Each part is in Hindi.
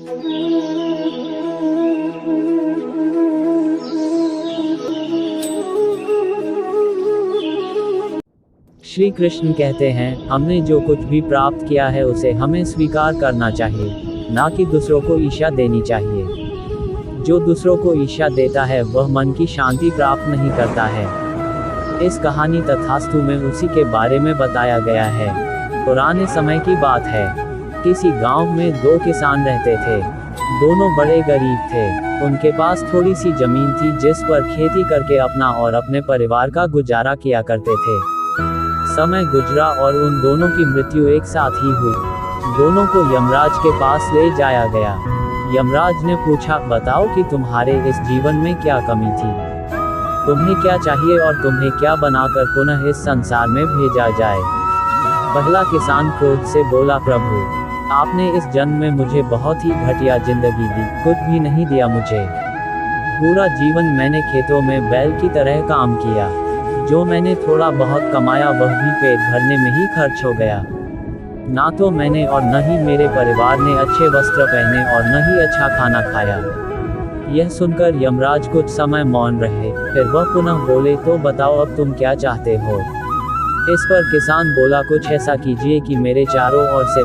श्री कृष्ण कहते हैं, हमने जो कुछ भी प्राप्त किया है उसे हमें स्वीकार करना चाहिए, ना कि दूसरों को ईर्ष्या देनी चाहिए। जो दूसरों को ईर्ष्या देता है वह मन की शांति प्राप्त नहीं करता है। इस कहानी तथास्तु में उसी के बारे में बताया गया है। पुराने समय की बात है। किसी गांव में दो किसान रहते थे। दोनों बड़े गरीब थे। उनके पास थोड़ी सी जमीन थी जिस पर खेती करके अपना और अपने परिवार का गुजारा किया करते थे। समय गुजरा और उन दोनों की मृत्यु एक साथ ही हुई। दोनों को यमराज के पास ले जाया गया। यमराज ने पूछा, बताओ कि तुम्हारे इस जीवन में क्या कमी थी? तुम्हें क्या चाहिए और तुम्हें क्या बनाकर पुनः इस संसार में भेजा जाए? पहला किसान क्रोध से बोला, प्रभु, आपने इस जन्म में मुझे बहुत ही घटिया जिंदगी दी, कुछ भी नहीं दिया मुझे। पूरा जीवन मैंने खेतों में बैल की तरह काम किया। जो मैंने थोड़ा बहुत कमाया वह भी पेट भरने में ही खर्च हो गया। ना तो मैंने और न ही मेरे परिवार ने अच्छे वस्त्र पहने और न ही अच्छा खाना खाया। यह सुनकर यमराज कुछ समय मौन रहे, फिर वह पुनः बोले, तो बताओ अब तुम क्या चाहते हो? इस पर किसान बोला, कुछ ऐसा कीजिए कि मेरे चारों ओर से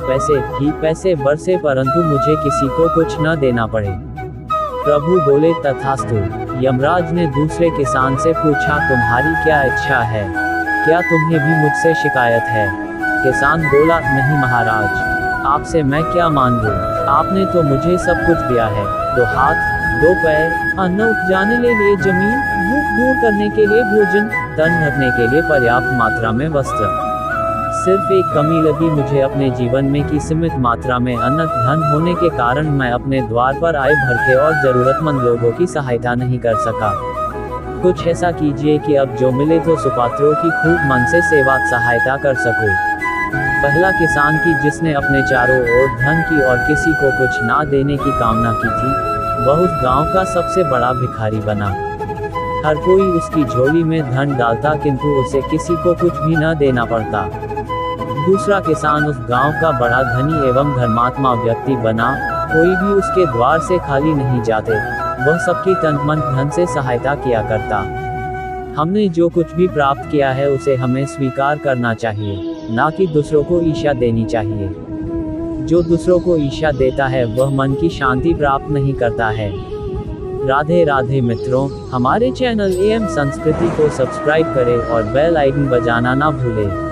पैसे बरसे परंतु मुझे किसी को कुछ न देना पड़े। प्रभु बोले, तथास्तु। यमराज ने दूसरे किसान से पूछा, तुम्हारी क्या इच्छा है? क्या तुम्हें भी मुझसे शिकायत है? किसान बोला, नहीं महाराज, आपसे मैं क्या मांगूं? आपने तो मुझे सब कुछ दिया है, 2 हाथ, 2 पैर, अन्न उपजाने के लिए जमीन, भूख दूर करने के लिए भोजन, तन ढकने के लिए पर्याप्त मात्रा में वस्त्र। सिर्फ एक कमी लगी मुझे अपने जीवन में कि सीमित मात्रा में अन्न धन होने के कारण मैं अपने द्वार पर आए भरखे और जरूरतमंद लोगों की सहायता नहीं कर सका। कुछ ऐसा कीजिए कि अब जो मिले तो सुपात्रों की खूब मन से सेवा सहायता कर सकूं। पहला किसान की जिसने अपने चारों ओर धन की और किसी को कुछ ना देने की कामना की थी, वह उस गांव का सबसे बड़ा भिखारी बना। हर कोई उसकी झोली में धन डालता किंतु उसे किसी को कुछ भी न देना पड़ता। दूसरा किसान उस गांव का बड़ा धनी एवं धर्मात्मा व्यक्ति बना। कोई भी उसके द्वार से खाली नहीं जाते। वह सबकी तन मन धन से सहायता किया करता। हमने जो कुछ भी प्राप्त किया है उसे हमें स्वीकार करना चाहिए, ना कि दूसरों को ईर्ष्या देनी चाहिए। जो दूसरों को ईर्ष्या देता है वह मन की शांति प्राप्त नहीं करता है। राधे राधे मित्रों, हमारे चैनल AM संस्कृति को सब्सक्राइब करें और बेल आइकन बजाना ना भूलें।